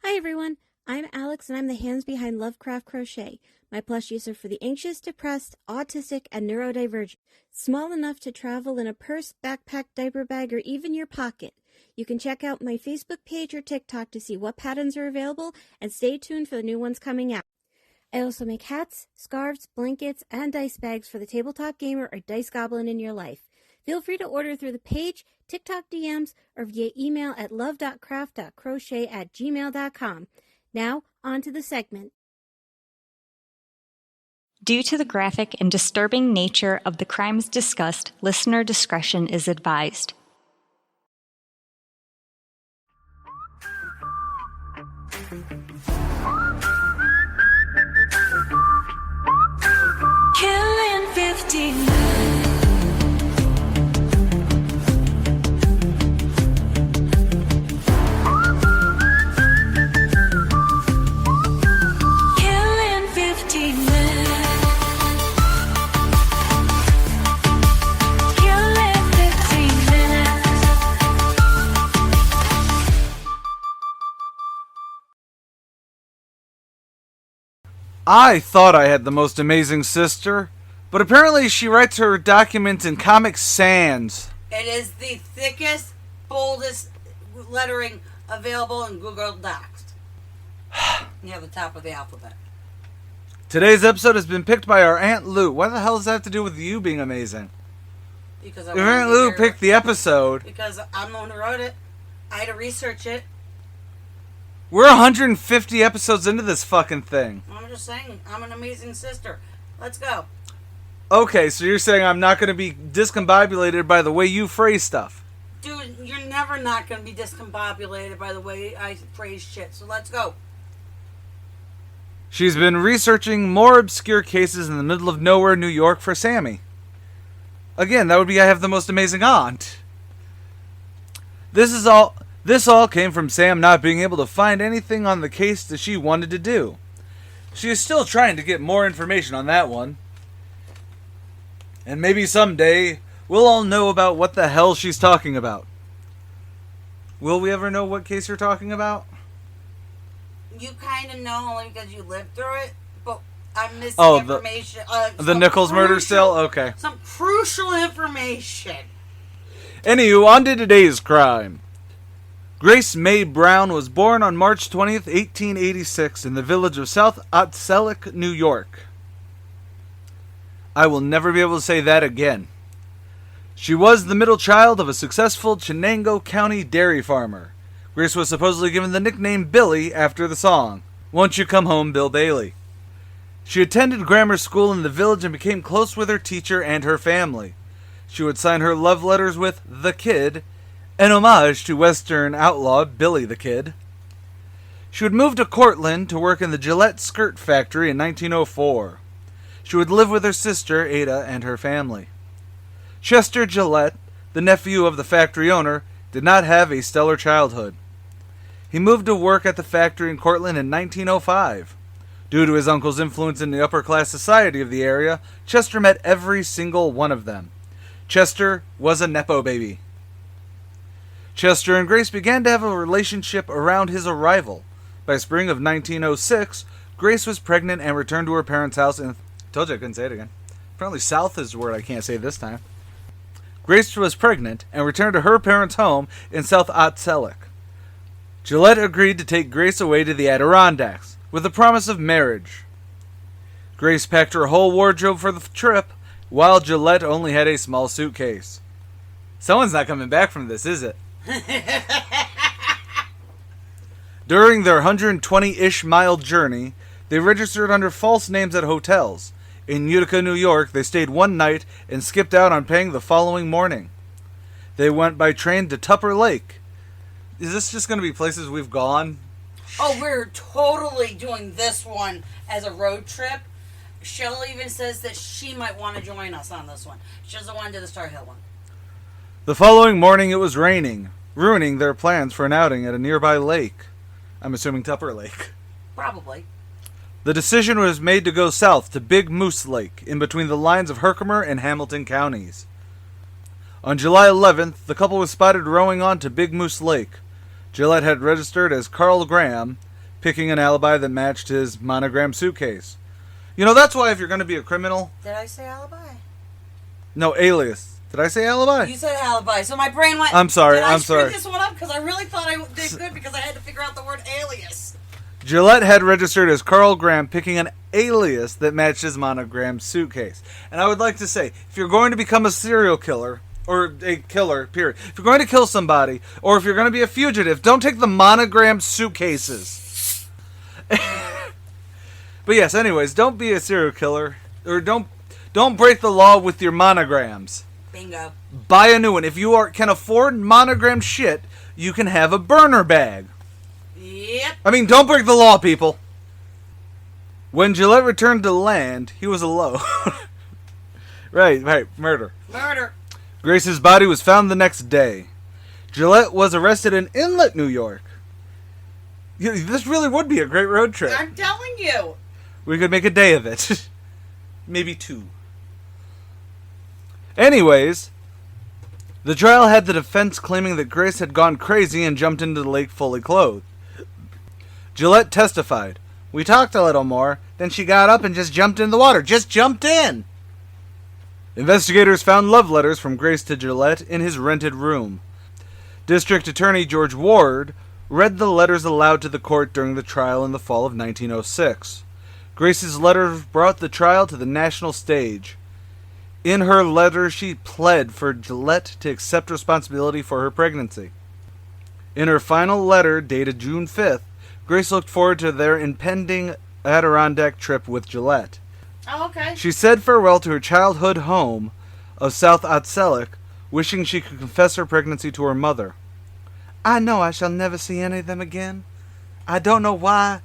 Hi everyone, I'm Alex and I'm the hands behind Lovecraft Crochet. My plushies are for the anxious, depressed, autistic, and neurodivergent. Small enough to travel in a purse, backpack, diaper bag, or even your pocket. You can check out my Facebook page or TikTok to see what patterns are available and stay tuned for the new ones coming out. I also make hats, scarves, blankets, and dice bags for the tabletop gamer or dice goblin in your life. Feel free to order through the page, TikTok DMs, or via email at love.craft.crochet@gmail.com. Now, on to the segment. Due to the graphic and disturbing nature of the crimes discussed, listener discretion is advised. Killing 15. I thought I had the most amazing sister, but apparently she writes her documents in Comic Sans. It is the thickest, boldest lettering available in Google Docs. Near the top of the alphabet. Today's episode has been picked by our Aunt Lou. What the hell does that have to do with you being amazing? Because if Aunt Lou picked the episode... Because I'm the one who wrote it. I had to research it. We're 150 episodes into this fucking thing. I'm just saying, I'm an amazing sister. Let's go. Okay, so you're saying I'm not going to be discombobulated by the way you phrase stuff. Dude, you're never not going to be discombobulated by the way I phrase shit, so let's go. She's been researching more obscure cases in the middle of nowhere, New York for Sammy. Again, that would be I have the most amazing aunt. This all came from Sam not being able to find anything on the case that she wanted to do. She is still trying to get more information on that one. And maybe someday, we'll all know about what the hell she's talking about. Will we ever know what case you're talking about? You kind of know only because you lived through it, but I'm missing information. The Nichols murder still? Okay. Some crucial information. Anywho, on to today's crime. Grace Mae Brown was born on March 20th, 1886 in the village of South Otselic, New York. I will never be able to say that again. She was the middle child of a successful Chenango County dairy farmer. Grace was supposedly given the nickname Billy after the song, Won't You Come Home, Bill Bailey. She attended grammar school in the village and became close with her teacher and her family. She would sign her love letters with The Kid, an homage to Western outlaw Billy the Kid. She would move to Cortland to work in the Gillette skirt factory in 1904. She would live with her sister, Ada, and her family. Chester Gillette, the nephew of the factory owner, did not have a stellar childhood. He moved to work at the factory in Cortland in 1905. Due to his uncle's influence in the upper-class society of the area, Chester met every single one of them. Chester was a Nepo baby. Chester and Grace began to have a relationship around his arrival. By spring of 1906, Grace was pregnant and returned to her parents' house in... Told you I couldn't say it again. Apparently South is the word I can't say this time. Grace was pregnant and returned to her parents' home in South Otselic. Gillette agreed to take Grace away to the Adirondacks, with the promise of marriage. Grace packed her whole wardrobe for the trip, while Gillette only had a small suitcase. Someone's not coming back from this, is it? During their 120-ish mile journey, they registered under false names at hotels. In Utica, New York, they stayed one night and skipped out on paying the following morning. They went by train to Tupper Lake. Is this just going to be places we've gone? Oh, we're totally doing this one as a road trip. Shelley even says that she might want to join us on this one. She doesn't want to do the Star Hill one. The following morning it was raining, ruining their plans for an outing at a nearby lake. I'm assuming Tupper Lake. Probably. The decision was made to go south to Big Moose Lake, in between the lines of Herkimer and Hamilton counties. On July 11th, the couple was spotted rowing on to Big Moose Lake. Gillette had registered as Carl Graham, picking an alibi that matched his monogram suitcase. You know, that's why if you're going to be a criminal... Did I say alibi? No, alias. Did I say alibi? You said alibi, so my brain went... I'm sorry, did I I'm sorry. screw this one up? Because I really thought I did good because I had to figure out the word alias. Gillette had registered as Carl Graham, picking an alias that matched his monogram suitcase. And I would like to say, if you're going to become a serial killer, or a killer, period, if you're going to kill somebody, or if you're going to be a fugitive, don't take the monogram suitcases. But yes, anyways, don't be a serial killer, or don't break the law with your monograms. Bingo. Buy a new one. If you can afford monogram shit, you can have a burner bag. Yep. I mean, don't break the law, people. When Gillette returned to land, he was alone. Right, murder. Murder. Grace's body was found the next day. Gillette was arrested in Inlet, New York. This really would be a great road trip. I'm telling you. We could make a day of it. Maybe 2. Anyways, the trial had the defense claiming that Grace had gone crazy and jumped into the lake fully clothed. Gillette testified. We talked a little more, then she got up and just jumped in the water. Just jumped in! Investigators found love letters from Grace to Gillette in his rented room. District Attorney George Ward read the letters aloud to the court during the trial in the fall of 1906. Grace's letters brought the trial to the national stage. In her letter, she pled for Gillette to accept responsibility for her pregnancy. In her final letter, dated June 5th, Grace looked forward to their impending Adirondack trip with Gillette. Oh, okay. She said farewell to her childhood home of South Otselic, wishing she could confess her pregnancy to her mother. I know I shall never see any of them again. I don't know why.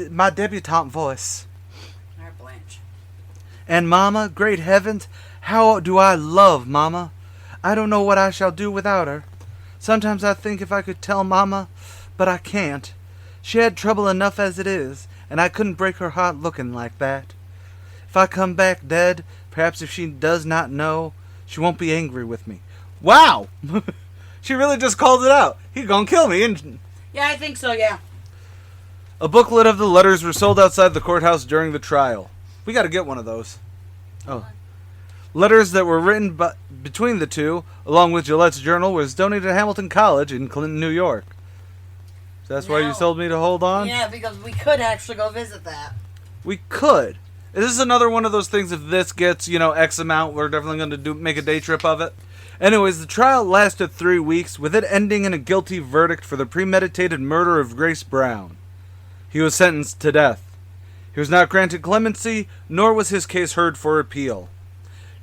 My debutante voice. Alright, Blanche. And Mama, great heavens, how do I love Mama. I don't know what I shall do without her. Sometimes I think if I could tell Mama, but I can't. She had trouble enough as it is, and I couldn't break her heart looking like that. If I come back dead, perhaps if she does not know, she won't be angry with me. Wow! She really just called it out. He gonna kill me, and... Yeah, I think so, yeah. A booklet of the letters were sold outside the courthouse during the trial. We gotta get one of those. Oh. Letters that were written between the two, along with Gillette's journal, was donated to Hamilton College in Clinton, New York. So that's why you told me to hold on? Yeah, because we could actually go visit that. We could. This is another one of those things, if this gets, X amount, we're definitely going to make a day trip of it. Anyways, the trial lasted 3 weeks, with it ending in a guilty verdict for the premeditated murder of Grace Brown. He was sentenced to death. He was not granted clemency, nor was his case heard for appeal.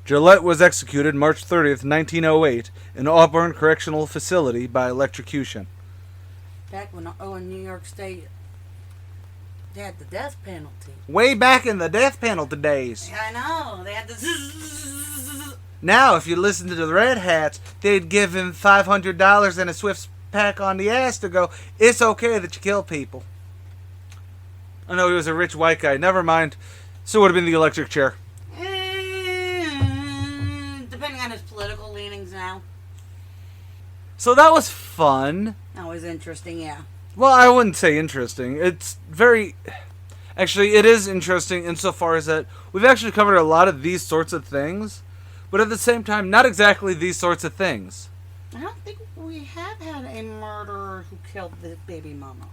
Gillette was executed March 30th, 1908, in Auburn Correctional Facility by electrocution. Back when in New York State, they had the death penalty. Way back in the death penalty days. Yeah, I know. They had the... Now, if you listen to the Red Hats, they'd give him $500 and a Swift pack on the ass to go, it's okay that you kill people. I know he was a rich white guy. Never mind. So it would have been the electric chair. Depending on his political leanings now. So that was fun. That was interesting, yeah. Well, I wouldn't say interesting. It's very... Actually, it is interesting insofar as that we've actually covered a lot of these sorts of things, but at the same time, not exactly these sorts of things. I don't think we have had a murderer who killed the baby mama.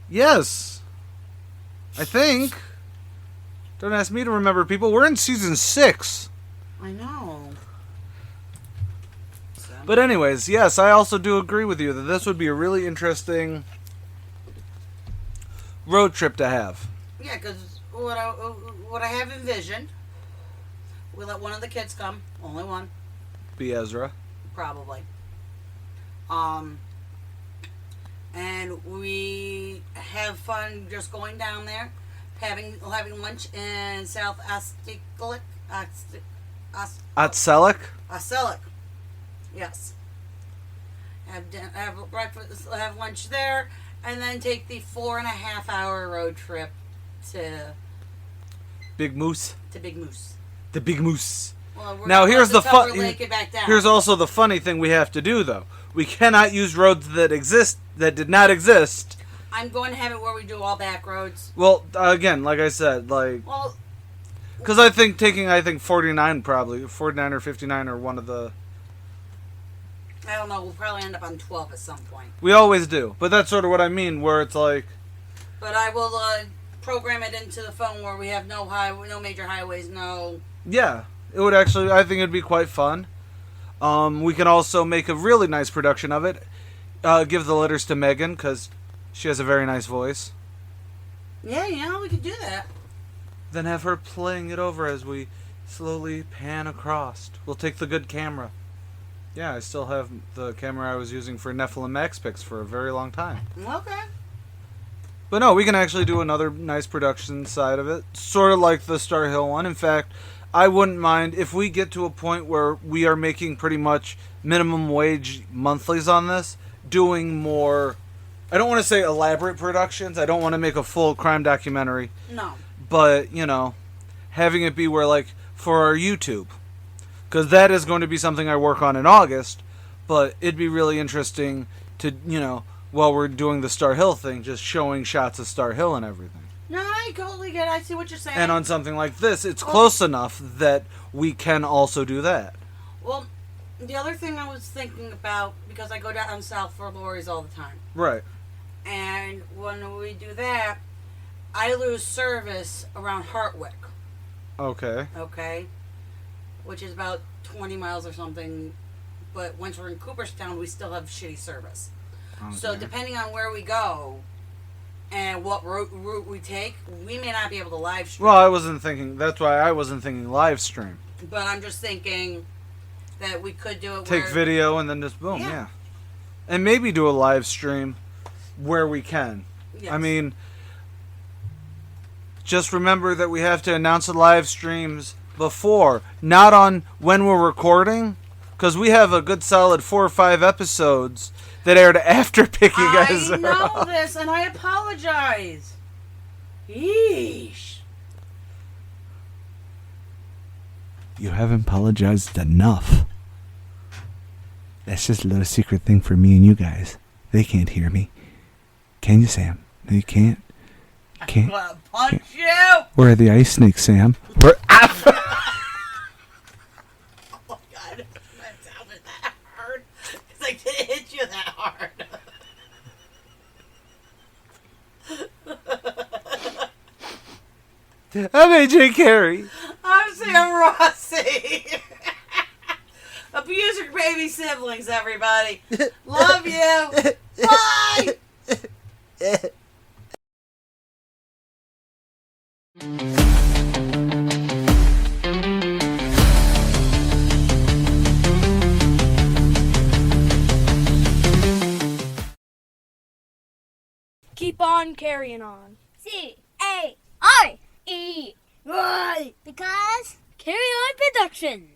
Yes. I think. Don't ask me to remember, people. We're in season 6. I know. So. But anyways, yes, I also do agree with you that this would be a really interesting road trip to have. Yeah, because what I have envisioned, we let one of the kids come, only one. Be Ezra. Probably. And we have fun just going down there, having lunch in South Otselic. Otselic? Yes. Have breakfast, have lunch there, and then take the 4.5-hour road trip to Big Moose. Big Moose. The Big Moose. Well, now here's the fun. Here's also the funny thing we have to do, though. We cannot use roads that did not exist I'm going to have it where we do all back roads. Well, again, like I said, like... Well... Because I think taking, 49 probably. 49 or 59 or one of the... I don't know. We'll probably end up on 12 at some point. We always do. But that's sort of what I mean, where it's like... But I will program it into the phone where we have no major highways, no... Yeah. It would actually... I think it'd be quite fun. We can also make a really nice production of it. Give the letters to Megan, because she has a very nice voice. Yeah, we could do that. Then have her playing it over as we slowly pan across. We'll take the good camera. Yeah, I still have the camera I was using for Nephilim Max Pix for a very long time. Okay. But no, we can actually do another nice production side of it. Sort of like the Star Hill one. In fact, I wouldn't mind if we get to a point where we are making pretty much minimum wage monthlies on this, doing more... I don't want to say elaborate productions. I don't want to make a full crime documentary. No. But, having it be where, like, for our YouTube. Because that is going to be something I work on in August. But it'd be really interesting to, while we're doing the Star Hill thing, just showing shots of Star Hill and everything. No, I totally get it. I see what you're saying. And on something like this, it's close enough that we can also do that. Well, the other thing I was thinking about, because I go down south for lorries all the time. Right. And when we do that, I lose service around Hartwick. Okay. Okay? Which is about 20 miles or something. But once we're in Cooperstown, we still have shitty service. Okay. So depending on where we go and what route we take, we may not be able to live stream. Well, that's why I wasn't thinking live stream. But I'm just thinking that we could do it Take video and then just boom, yeah. And maybe do a live stream where we can. Yes. I mean... Just remember that we have to announce the live streams before, not on when we're recording, because we have a good solid 4 or 5 episodes that aired after picking guys. I know this, and I apologize. Yeesh. You haven't apologized enough. That's just a little secret thing for me and you guys. They can't hear me. Can you, Sam? No, you can't. I'm gonna punch you! Where are the ice snakes, Sam? Oh my god, that sounded that hard. Because I didn't hit you that hard. I'm AJ Carey. I'm Sam Rossi. Abuse your baby siblings, everybody. Love you. Bye! Keep on carrying on. C-A-R-E-Y. Because Carry On Production.